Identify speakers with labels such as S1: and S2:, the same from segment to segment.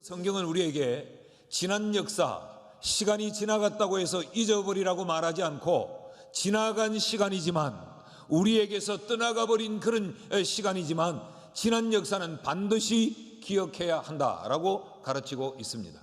S1: 성경은 우리에게 지난 역사, 시간이 지나갔다고 해서 잊어버리라고 말하지 않고 지나간 시간이지만 우리에게서 떠나가 버린 그런 시간이지만 지난 역사는 반드시 기억해야 한다라고 가르치고 있습니다.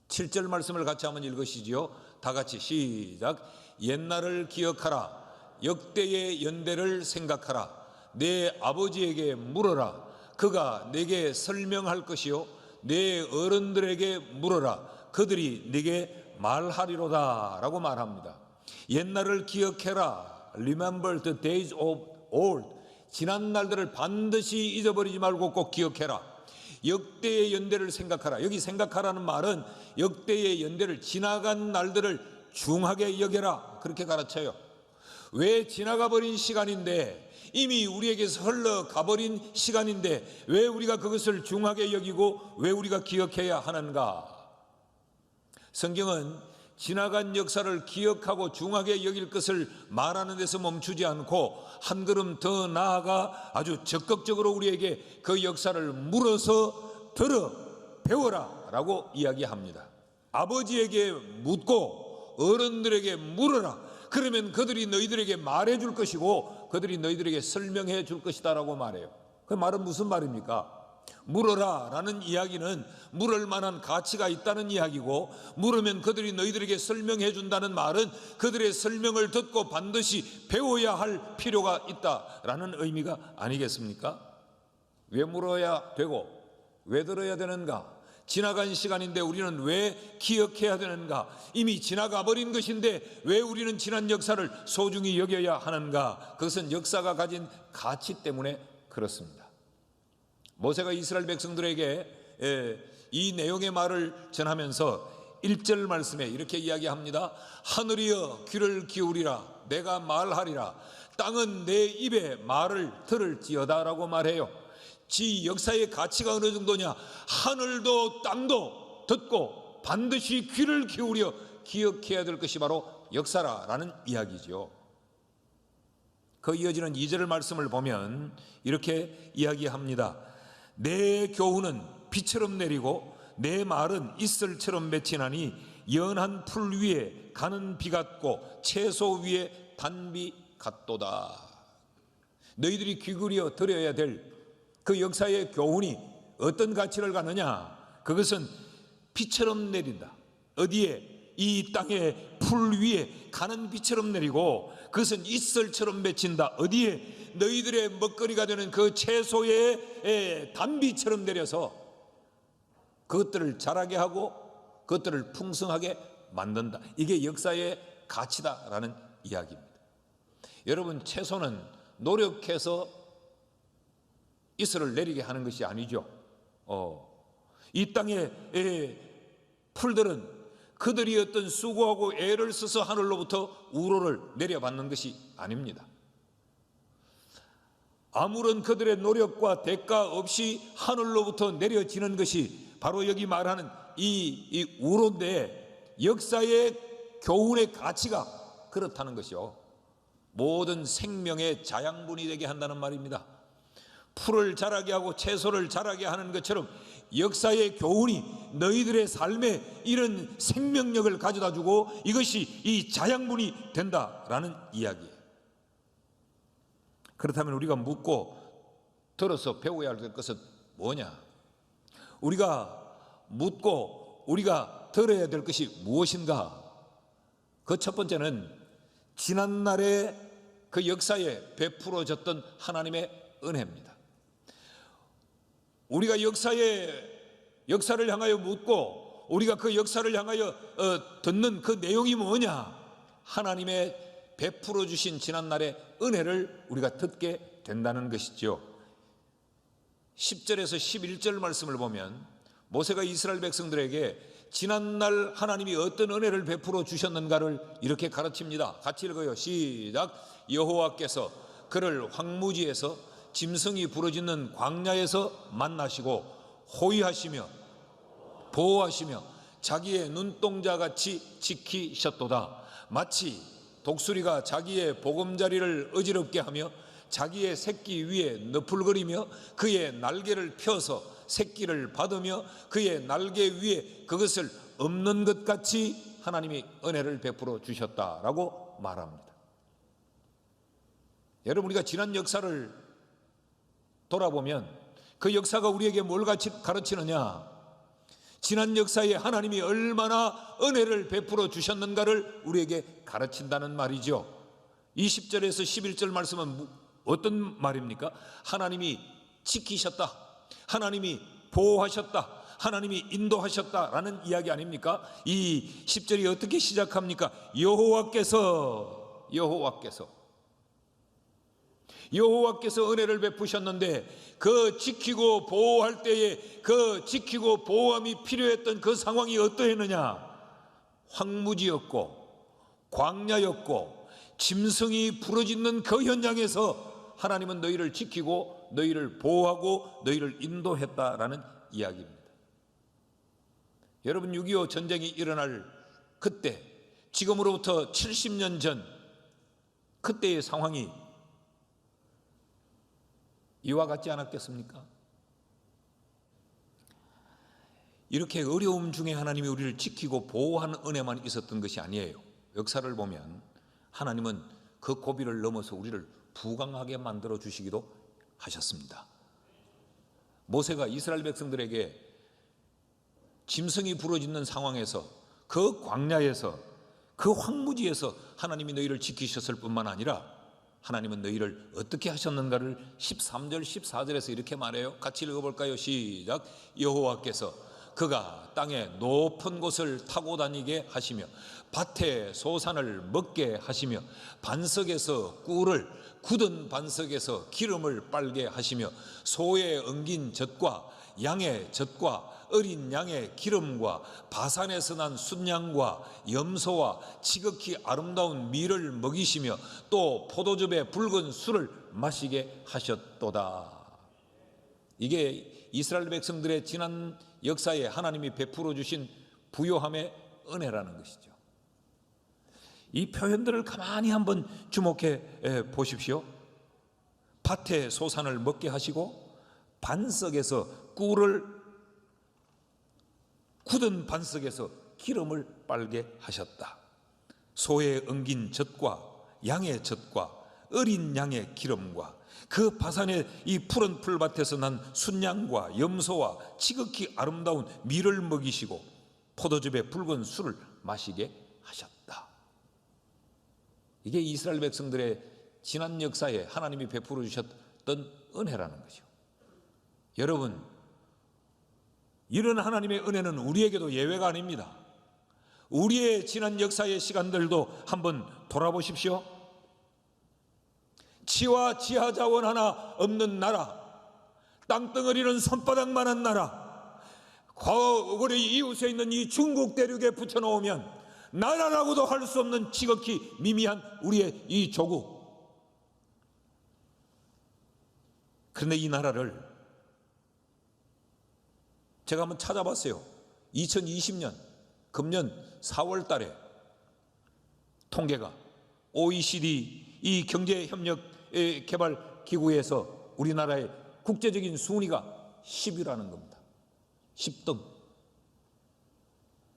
S1: 7절 말씀을 같이 한번 읽으시지요. 다 같이 시작. 옛날을 기억하라. 역대의 연대를 생각하라. 내 아버지에게 물어라. 그가 내게 설명할 것이요 내 어른들에게 물어라. 그들이 네게 말하리로다 라고 말합니다. 옛날을 기억해라. Remember the days of old. 지난 날들을 반드시 잊어버리지 말고 꼭 기억해라. 역대의 연대를 생각하라. 여기 생각하라는 말은 역대의 연대를, 지나간 날들을 중하게 여겨라, 그렇게 가르쳐요. 왜 지나가 버린 시간인데, 이미 우리에게서 흘러가버린 시간인데 왜 우리가 그것을 중하게 여기고 왜 우리가 기억해야 하는가? 성경은 지나간 역사를 기억하고 중하게 여길 것을 말하는 데서 멈추지 않고 한 걸음 더 나아가 아주 적극적으로 우리에게 그 역사를 물어서 들어 배워라 라고 이야기합니다. 아버지에게 묻고 어른들에게 물어라. 그러면 그들이 너희들에게 말해 줄 것이고 그들이 너희들에게 설명해 줄 것이다 라고 말해요. 그 말은 무슨 말입니까? 물어라 라는 이야기는 물을 만한 가치가 있다는 이야기고, 물으면 그들이 너희들에게 설명해 준다는 말은 그들의 설명을 듣고 반드시 배워야 할 필요가 있다라는 의미가 아니겠습니까? 왜 물어야 되고 왜 들어야 되는가? 지나간 시간인데 우리는 왜 기억해야 되는가? 이미 지나가 버린 것인데 왜 우리는 지난 역사를 소중히 여겨야 하는가? 그것은 역사가 가진 가치 때문에 그렇습니다. 모세가 이스라엘 백성들에게 이 내용의 말을 전하면서 1절 말씀에 이렇게 이야기합니다. 하늘이여 귀를 기울이라. 내가 말하리라. 땅은 내 입에 말을 들을지어다 라고 말해요. 지 역사의 가치가 어느 정도냐? 하늘도 땅도 듣고 반드시 귀를 기울여 기억해야 될 것이 바로 역사라는 이야기죠. 그 이어지는 2절 말씀을 보면 이렇게 이야기합니다. 내 교훈은 비처럼 내리고 내 말은 이슬처럼 맺히나니 연한 풀 위에 가는 비 같고 채소 위에 단비 같도다. 너희들이 귀 기울여 들어야 될 그 역사의 교훈이 어떤 가치를 갖느냐? 그것은 비처럼 내린다. 어디에? 이 땅의 풀 위에 가는 비처럼 내리고 그것은 이슬처럼 맺힌다. 어디에? 너희들의 먹거리가 되는 그 채소의 단비처럼 내려서 그것들을 자라게 하고 그것들을 풍성하게 만든다. 이게 역사의 가치다라는 이야기입니다. 여러분, 채소는 노력해서 이슬을 내리게 하는 것이 아니죠. 이 땅의 풀들은 그들이 어떤 수고하고 애를 써서 하늘로부터 우로를 내려받는 것이 아닙니다. 아무런 그들의 노력과 대가 없이 하늘로부터 내려지는 것이 바로 여기 말하는 이 우로인데, 역사의 교훈의 가치가 그렇다는 것이요. 모든 생명의 자양분이 되게 한다는 말입니다. 풀을 자라게 하고 채소를 자라게 하는 것처럼 역사의 교훈이 너희들의 삶에 이런 생명력을 가져다 주고 이것이 이 자양분이 된다라는 이야기예요. 그렇다면 우리가 묻고 들어서 배워야 할 것은 뭐냐? 우리가 묻고 우리가 들어야 될 것이 무엇인가? 그 첫 번째는 지난날의 그 역사에 베풀어졌던 하나님의 은혜입니다. 우리가 역사를 향하여 묻고 우리가 그 역사를 향하여 듣는 그 내용이 뭐냐? 하나님의 베풀어 주신 지난날의 은혜를 우리가 듣게 된다는 것이죠. 10절에서 11절 말씀을 보면 모세가 이스라엘 백성들에게 지난날 하나님이 어떤 은혜를 베풀어 주셨는가를 이렇게 가르칩니다. 같이 읽어요. 시작. 여호와께서 그를 황무지에서 짐승이 부르짖는 광야에서 만나시고 호위하시며 보호하시며 자기의 눈동자같이 지키셨도다. 마치 독수리가 자기의 보금자리를 어지럽게 하며 자기의 새끼 위에 너풀거리며 그의 날개를 펴서 새끼를 받으며 그의 날개 위에 그것을 엎는 것 같이 하나님이 은혜를 베풀어 주셨다라고 말합니다. 여러분, 우리가 지난 역사를 돌아보면 그 역사가 우리에게 뭘 가르치느냐? 지난 역사에 하나님이 얼마나 은혜를 베풀어 주셨는가를 우리에게 가르친다는 말이죠. 20절에서 11절 말씀은 어떤 말입니까? 하나님이 지키셨다, 하나님이 보호하셨다, 하나님이 인도하셨다라는 이야기 아닙니까? 이 10절이 어떻게 시작합니까? 여호와께서 은혜를 베푸셨는데 그 지키고 보호할 때에 그 지키고 보호함이 필요했던 그 상황이 어떠했느냐? 황무지였고 광야였고 짐승이 부르짖는 그 현장에서 하나님은 너희를 지키고 너희를 보호하고 너희를 인도했다라는 이야기입니다. 여러분, 6.25 전쟁이 일어날 그때, 지금으로부터 70년 전 그때의 상황이 이와 같지 않았겠습니까? 이렇게 어려움 중에 하나님이 우리를 지키고 보호하는 은혜만 있었던 것이 아니에요. 역사를 보면 하나님은 그 고비를 넘어서 우리를 부강하게 만들어 주시기도 하셨습니다. 모세가 이스라엘 백성들에게 짐승이 부러지는 상황에서, 그 광야에서, 그 황무지에서 하나님이 너희를 지키셨을 뿐만 아니라 하나님은 너희를 어떻게 하셨는가를 13절 14절에서 이렇게 말해요. 같이 읽어볼까요? 시작. 여호와께서 그가 땅의 높은 곳을 타고 다니게 하시며 밭에 소산을 먹게 하시며 반석에서 꿀을, 굳은 반석에서 기름을 빨게 하시며 소의 엉긴 젖과 양의 젖과 어린 양의 기름과 바산에서 난 순양과 염소와 지극히 아름다운 밀을 먹이시며 또 포도즙에 붉은 술을 마시게 하셨도다. 이게 이스라엘 백성들의 지난 역사에 하나님이 베풀어 주신 부요함의 은혜라는 것이죠. 이 표현들을 가만히 한번 주목해 보십시오. 밭에 소산을 먹게 하시고 반석에서 꿀을, 굳은 반석에서 기름을 빨게 하셨다. 소의 엉긴 젖과 양의 젖과 어린 양의 기름과 그 바산의 이 푸른 풀밭에서 난 순양과 염소와 지극히 아름다운 밀을 먹이시고 포도즙에 붉은 술을 마시게 하셨다. 이게 이스라엘 백성들의 지난 역사에 하나님이 베풀어 주셨던 은혜라는 거죠. 여러분, 이런 하나님의 은혜는 우리에게도 예외가 아닙니다. 우리의 지난 역사의 시간들도 한번 돌아보십시오. 치와 지하 자원 하나 없는 나라, 땅덩어리는 손바닥만한 나라, 우리 이웃에 있는 이 중국 대륙에 붙여놓으면 나라라고도 할 수 없는 지극히 미미한 우리의 이 조국. 그런데 이 나라를 제가 한번 찾아봤어요. 2020년 금년 4월 달에 통계가 OECD 이 경제협력개발기구에서 우리나라의 국제적인 순위가 10위라는 겁니다. 10등.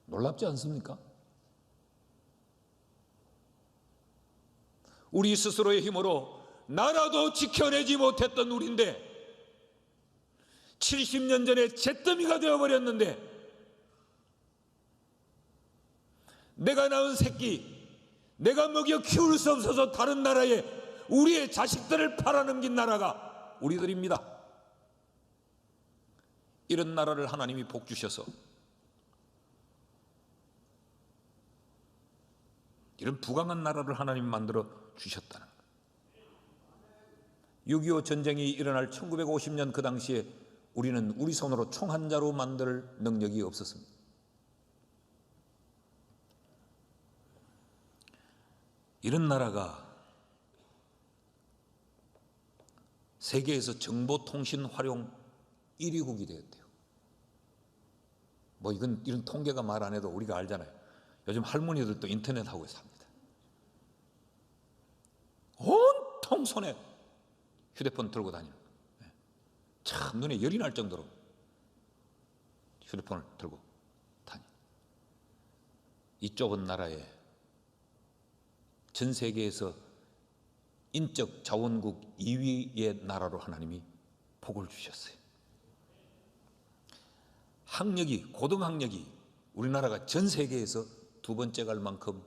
S1: 놀랍지 않습니까? 우리 스스로의 힘으로 나라도 지켜내지 못했던 우리인데 70년 전에 잿더미가 되어버렸는데 내가 낳은 새끼, 내가 먹여 키울 수 없어서 다른 나라에 우리의 자식들을 팔아넘긴 나라가 우리들입니다. 이런 나라를 하나님이 복 주셔서 이런 부강한 나라를 하나님 만들어 주셨다는 거예요. 6.25 전쟁이 일어날 1950년 그 당시에 우리는 우리 손으로 총 한 자루 만들 능력이 없었습니다. 이런 나라가 세계에서 정보통신 활용 1위국이 되었대요. 뭐 이런 통계가 말 안 해도 우리가 알잖아요. 요즘 할머니들도 인터넷 하고 삽니다. 온통 손에 휴대폰 들고 다니는 거예요. 참 눈에 열이 날 정도로 휴대폰을 들고 다니. 이 좁은 나라에 전 세계에서 인적 자원국 2위의 나라로 하나님이 복을 주셨어요. 학력이, 고등학력이 우리나라가 전 세계에서 두 번째 갈 만큼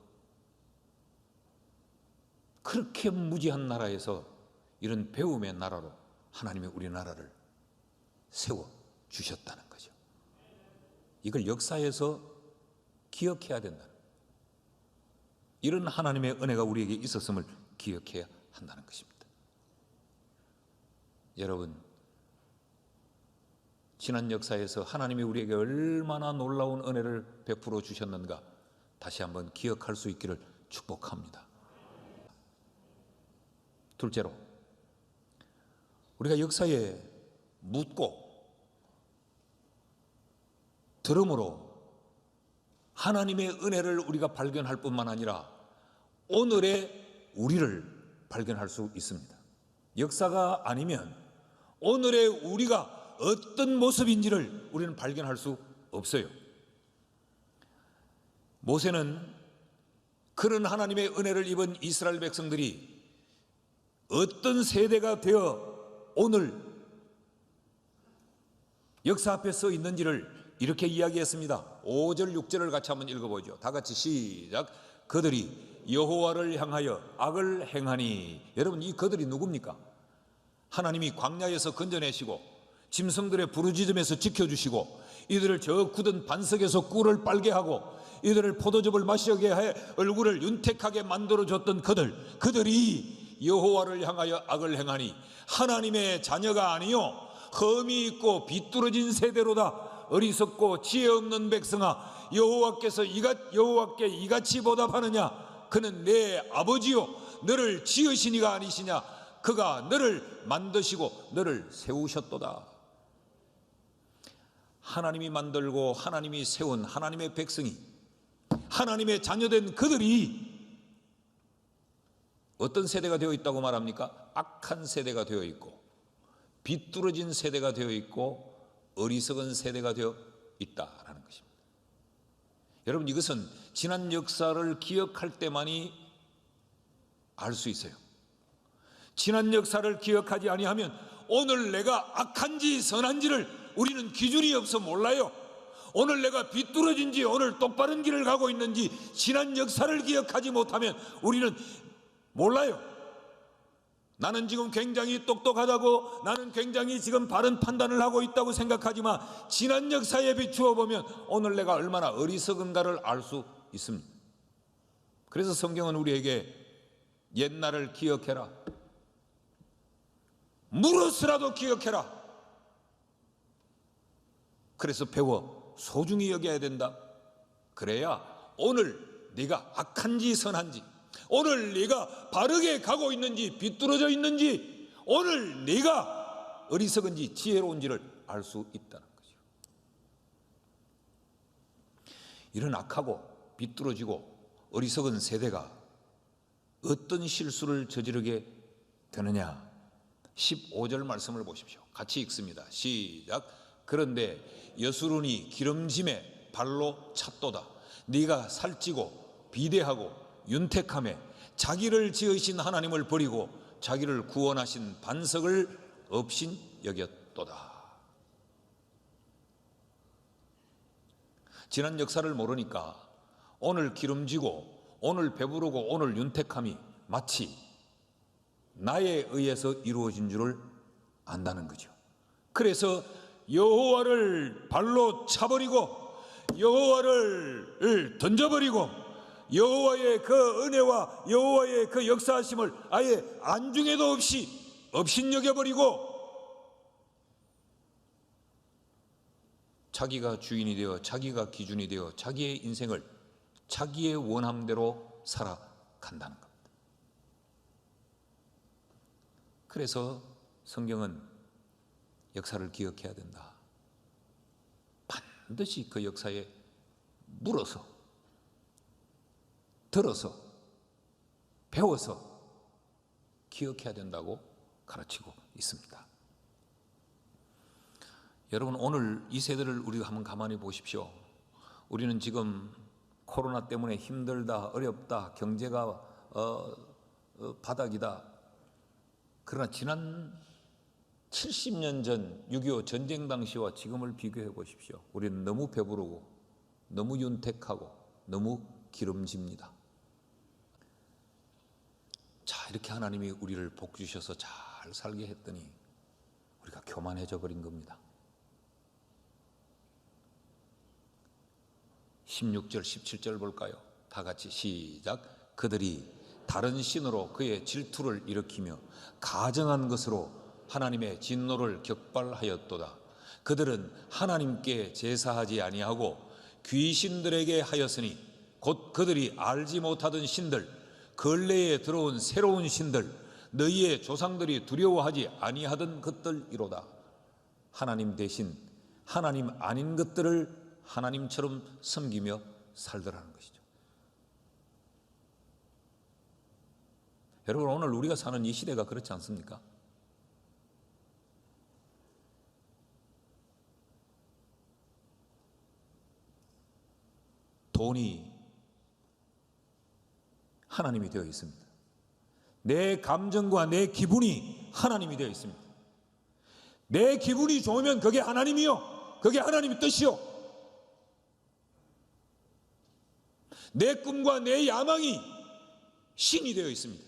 S1: 그렇게 무지한 나라에서 이런 배움의 나라로 하나님이 우리나라를 세워 주셨다는 거죠. 이걸 역사에서 기억해야 된다. 이런 하나님의 은혜가 우리에게 있었음을 기억해야 한다는 것입니다. 여러분, 지난 역사에서 하나님이 우리에게 얼마나 놀라운 은혜를 베풀어 주셨는가 다시 한번 기억할 수 있기를 축복합니다. 둘째로, 우리가 역사에 묻고 들음으로 하나님의 은혜를 우리가 발견할 뿐만 아니라 오늘의 우리를 발견할 수 있습니다. 역사가 아니면 오늘의 우리가 어떤 모습인지를 우리는 발견할 수 없어요. 모세는 그런 하나님의 은혜를 입은 이스라엘 백성들이 어떤 세대가 되어 오늘 역사 앞에 서 있는지를 이렇게 이야기했습니다. 5절 6절을 같이 한번 읽어보죠. 다 같이 시작. 그들이 여호와를 향하여 악을 행하니. 여러분, 이 그들이 누굽니까? 하나님이 광야에서 건져내시고 짐승들의 부르짖음에서 지켜주시고 이들을 저 굳은 반석에서 꿀을 빨게 하고 이들을 포도즙을 마시게 해 얼굴을 윤택하게 만들어줬던 그들이 여호와를 향하여 악을 행하니 하나님의 자녀가 아니요 흠이 있고 비뚤어진 세대로다. 어리석고 지혜 없는 백성아, 여호와께 이같이 보답하느냐? 그는 내 아버지요 너를 지으시니가 아니시냐? 그가 너를 만드시고 너를 세우셨도다. 하나님이 만들고 하나님이 세운 하나님의 백성이, 하나님의 자녀된 그들이 어떤 세대가 되어 있다고 말합니까? 악한 세대가 되어 있고 비뚤어진 세대가 되어 있고 어리석은 세대가 되어 있다라는 것입니다. 여러분, 이것은 지난 역사를 기억할 때만이 알 수 있어요. 지난 역사를 기억하지 아니하면 오늘 내가 악한지 선한지를 우리는 기준이 없어 몰라요. 오늘 내가 비뚤어진지 오늘 똑바른 길을 가고 있는지 지난 역사를 기억하지 못하면 우리는 몰라요. 나는 지금 굉장히 똑똑하다고, 나는 굉장히 지금 바른 판단을 하고 있다고 생각하지만 지난 역사에 비추어 보면 오늘 내가 얼마나 어리석은가를 알 수 있습니다. 그래서 성경은 우리에게 옛날을 기억해라, 물어서라도 기억해라, 그래서 배워 소중히 여겨야 된다. 그래야 오늘 네가 악한지 선한지, 오늘 네가 바르게 가고 있는지 비뚤어져 있는지, 오늘 네가 어리석은지 지혜로운지를 알 수 있다는 거죠. 이런 악하고 비뚤어지고 어리석은 세대가 어떤 실수를 저지르게 되느냐? 15절 말씀을 보십시오. 같이 읽습니다. 시작. 그런데 여수론이 기름짐에 발로 찼도다. 네가 살찌고 비대하고 윤택함에 자기를 지으신 하나님을 버리고 자기를 구원하신 반석을 업신 여겼도다. 지난 역사를 모르니까 오늘 기름지고 오늘 배부르고 오늘 윤택함이 마치 나에 의해서 이루어진 줄을 안다는 거죠. 그래서 여호와를 발로 차버리고 여호와를 던져버리고 여호와의 그 은혜와 여호와의 그 역사하심을 아예 안중에도 없이 업신여겨버리고 자기가 주인이 되어 자기가 기준이 되어 자기의 인생을 자기의 원함대로 살아간다는 겁니다. 그래서 성경은 역사를 기억해야 된다. 반드시 그 역사에 물어서 들어서 배워서 기억해야 된다고 가르치고 있습니다. 여러분, 오늘 이 세대를 우리가 한번 가만히 보십시오. 우리는 지금 코로나 때문에 힘들다, 어렵다, 경제가 바닥이다. 그러나 지난 70년 전 6.25 전쟁 당시와 지금을 비교해 보십시오. 우리는 너무 배부르고 너무 윤택하고 너무 기름집니다. 자, 이렇게 하나님이 우리를 복 주셔서 잘 살게 했더니 우리가 교만해져 버린 겁니다. 16절 17절 볼까요? 다 같이 시작. 그들이 다른 신으로 그의 질투를 일으키며 가정한 것으로 하나님의 진노를 격발하였도다. 그들은 하나님께 제사하지 아니하고 귀신들에게 하였으니 곧 그들이 알지 못하던 신들, 근래에 들어온 새로운 신들, 너희의 조상들이 두려워하지 아니하던 것들이로다. 하나님 대신 하나님 아닌 것들을 하나님처럼 섬기며 살더라는 것이죠. 여러분, 오늘 우리가 사는 이 시대가 그렇지 않습니까? 돈이 하나님이 되어 있습니다. 내 감정과 내 기분이 하나님이 되어 있습니다. 내 기분이 좋으면 그게 하나님이요, 그게 하나님의 뜻이요. 내 꿈과 내 야망이 신이 되어 있습니다.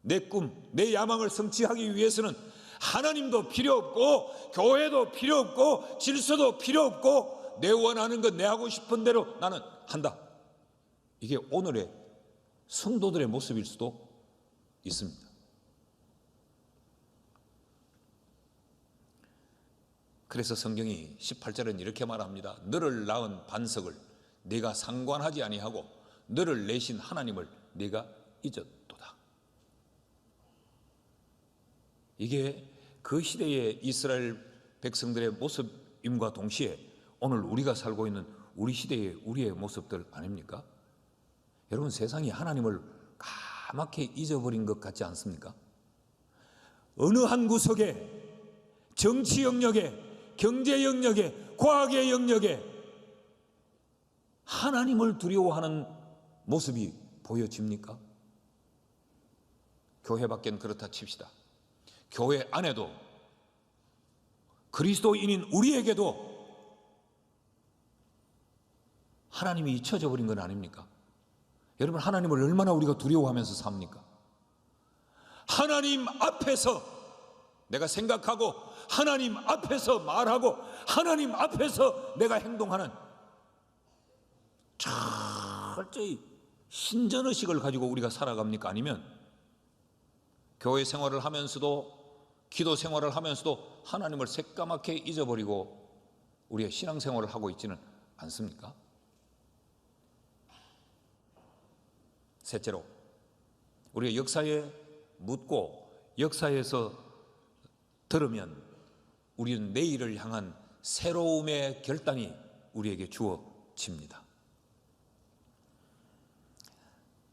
S1: 내 꿈, 내 야망을 성취하기 위해서는 하나님도 필요 없고 교회도 필요 없고 질서도 필요 없고 내 원하는 것, 내 하고 싶은 대로 나는 한다. 이게 오늘의 성도들의 모습일 수도 있습니다. 그래서 성경이 18절은 이렇게 말합니다. 너를 낳은 반석을 네가 상관하지 아니하고 너를 내신 하나님을 네가 잊었도다. 이게 그 시대의 이스라엘 백성들의 모습임과 동시에 오늘 우리가 살고 있는 우리 시대의 우리의 모습들 아닙니까? 여러분, 세상이 하나님을 까맣게 잊어버린 것 같지 않습니까? 어느 한 구석에 정치 영역에, 경제 영역에, 과학의 영역에 하나님을 두려워하는 모습이 보여집니까? 교회 밖엔 그렇다 칩시다. 교회 안에도 그리스도인인 우리에게도 하나님이 잊혀져 버린 건 아닙니까? 여러분, 하나님을 얼마나 우리가 두려워하면서 삽니까? 하나님 앞에서 내가 생각하고 하나님 앞에서 말하고 하나님 앞에서 내가 행동하는 철저히 신전의식을 가지고 우리가 살아갑니까? 아니면 교회 생활을 하면서도 기도 생활을 하면서도 하나님을 새까맣게 잊어버리고 우리의 신앙생활을 하고 있지는 않습니까? 셋째로, 우리가 역사에 묻고 역사에서 들으면 우리는 내일을 향한 새로움의 결단이 우리에게 주어집니다.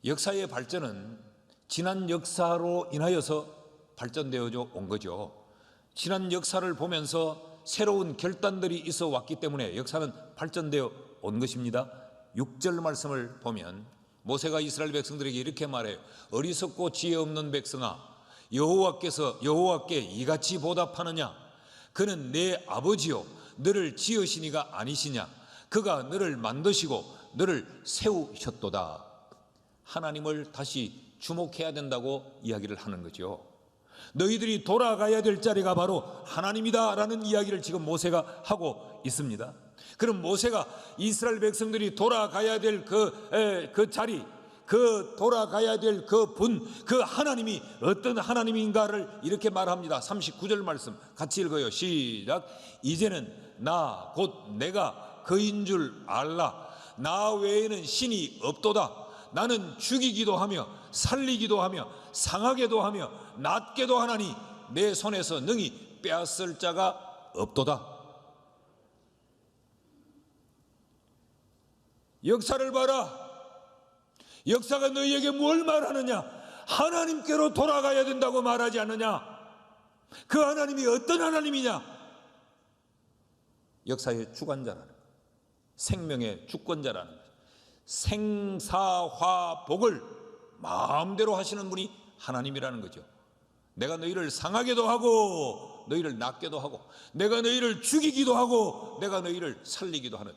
S1: 역사의 발전은 지난 역사로 인하여서 발전되어져 온 거죠. 지난 역사를 보면서 새로운 결단들이 있어 왔기 때문에 역사는 발전되어 온 것입니다. 6절 말씀을 보면 모세가 이스라엘 백성들에게 이렇게 말해요. 어리석고 지혜 없는 백성아, 여호와께 이같이 보답하느냐? 그는 내 아버지요 너를 지으시니가 아니시냐? 그가 너를 만드시고 너를 세우셨도다. 하나님을 다시 주목해야 된다고 이야기를 하는 거죠. 너희들이 돌아가야 될 자리가 바로 하나님이다 라는 이야기를 지금 모세가 하고 있습니다. 그럼 모세가 이스라엘 백성들이 돌아가야 될 그 자리, 그 돌아가야 될 그 분, 그 하나님이 어떤 하나님인가를 이렇게 말합니다. 39절 말씀 같이 읽어요. 시작. 이제는 나 곧 내가 그인 줄 알라. 나 외에는 신이 없도다. 나는 죽이기도 하며 살리기도 하며 상하게도 하며 낫게도 하나니 내 손에서 능히 빼앗을 자가 없도다. 역사를 봐라. 역사가 너희에게 뭘 말하느냐? 하나님께로 돌아가야 된다고 말하지 않느냐? 그 하나님이 어떤 하나님이냐? 역사의 주관자라는 거예요. 생명의 주권자라는 거예요. 생사화복을 마음대로 하시는 분이 하나님이라는 거죠. 내가 너희를 상하게도 하고 너희를 낫게도 하고 내가 너희를 죽이기도 하고 내가 너희를 살리기도 하는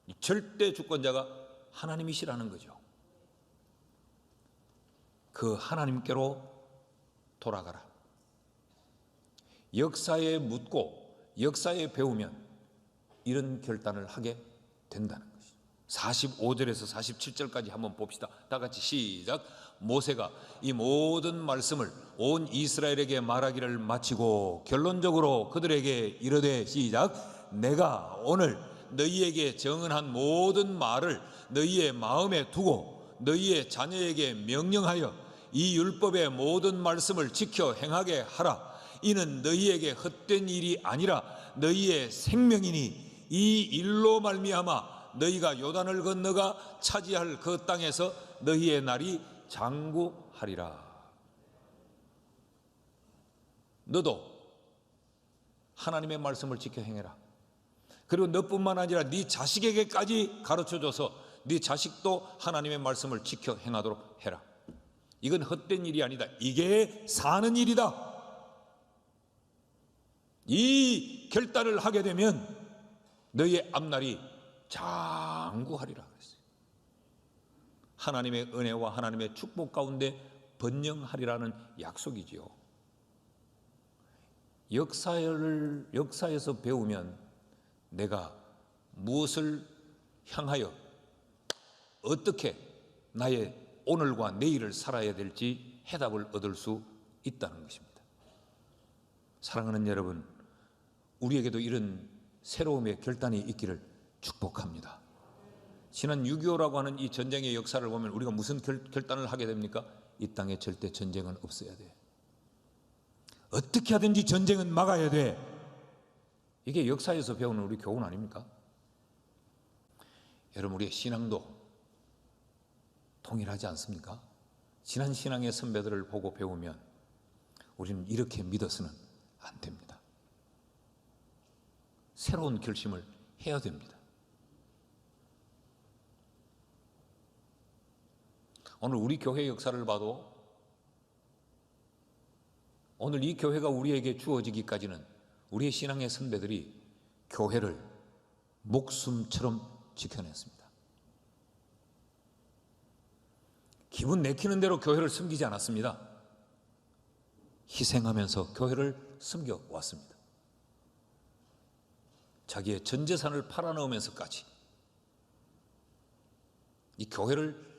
S1: 이 절대 주권자가 하나님이시라는 거죠. 그 하나님께로 돌아가라. 역사에 묻고 역사에 배우면 이런 결단을 하게 된다는 것이죠. 45절에서 47절까지 한번 봅시다. 다 같이 시작. 모세가 이 모든 말씀을 온 이스라엘에게 말하기를 마치고 결론적으로 그들에게 이르되 시작. 내가 오늘 너희에게 정언한 모든 말을 너희의 마음에 두고 너희의 자녀에게 명령하여 이 율법의 모든 말씀을 지켜 행하게 하라. 이는 너희에게 헛된 일이 아니라 너희의 생명이니 이 일로 말미암아 너희가 요단을 건너가 차지할 그 땅에서 너희의 날이 장구하리라. 너도 하나님의 말씀을 지켜 행해라. 그리고 너뿐만 아니라 네 자식에게까지 가르쳐줘서 네 자식도 하나님의 말씀을 지켜 행하도록 해라. 이건 헛된 일이 아니다. 이게 사는 일이다. 이 결단을 하게 되면 너희의 앞날이 장구하리라 그랬어요. 하나님의 은혜와 하나님의 축복 가운데 번영하리라는 약속이지요. 역사에서 배우면 내가 무엇을 향하여 어떻게 나의 오늘과 내일을 살아야 될지 해답을 얻을 수 있다는 것입니다. 사랑하는 여러분, 우리에게도 이런 새로움의 결단이 있기를 축복합니다. 지난 6.25라고 하는 이 전쟁의 역사를 보면 우리가 무슨 결단을 하게 됩니까? 이 땅에 절대 전쟁은 없어야 돼. 어떻게 하든지 전쟁은 막아야 돼. 이게 역사에서 배우는 우리 교훈 아닙니까? 여러분, 우리의 신앙도 동일하지 않습니까? 지난 신앙의 선배들을 보고 배우면 우리는 이렇게 믿어서는 안 됩니다. 새로운 결심을 해야 됩니다. 오늘 우리 교회 역사를 봐도 오늘 이 교회가 우리에게 주어지기까지는 우리의 신앙의 선배들이 교회를 목숨처럼 지켜냈습니다. 기분 내키는 대로 교회를 섬기지 않았습니다. 희생하면서 교회를 섬겨왔습니다. 자기의 전 재산을 팔아넣으면서까지 이 교회를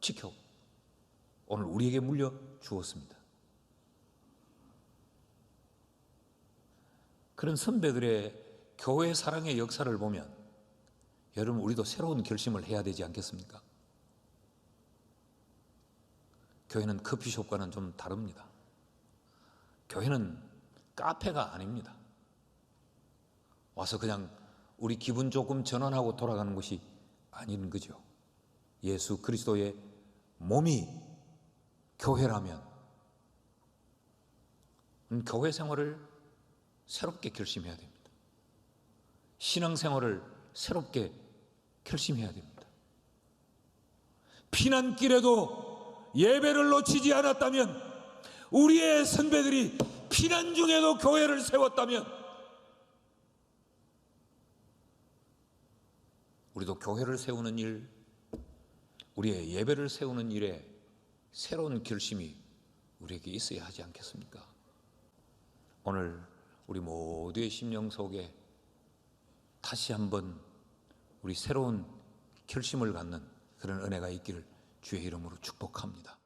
S1: 지켜 오늘 우리에게 물려주었습니다. 그런 선배들의 교회 사랑의 역사를 보면 여러분, 우리도 새로운 결심을 해야 되지 않겠습니까? 교회는 커피숍과는 좀 다릅니다. 교회는 카페가 아닙니다. 와서 그냥 우리 기분 조금 전환하고 돌아가는 것이 아닌 거죠. 예수 그리스도의 몸이 교회라면 교회 생활을 새롭게 결심해야 됩니다. 신앙생활을 새롭게 결심해야 됩니다. 피난길에도 예배를 놓치지 않았다면, 우리의 선배들이 피난 중에도 교회를 세웠다면, 우리도 교회를 세우는 일, 우리의 예배를 세우는 일에 새로운 결심이 우리에게 있어야 하지 않겠습니까? 오늘 우리 모두의 심령 속에 다시 한번 우리 새로운 결심을 갖는 그런 은혜가 있기를 주의 이름으로 축복합니다.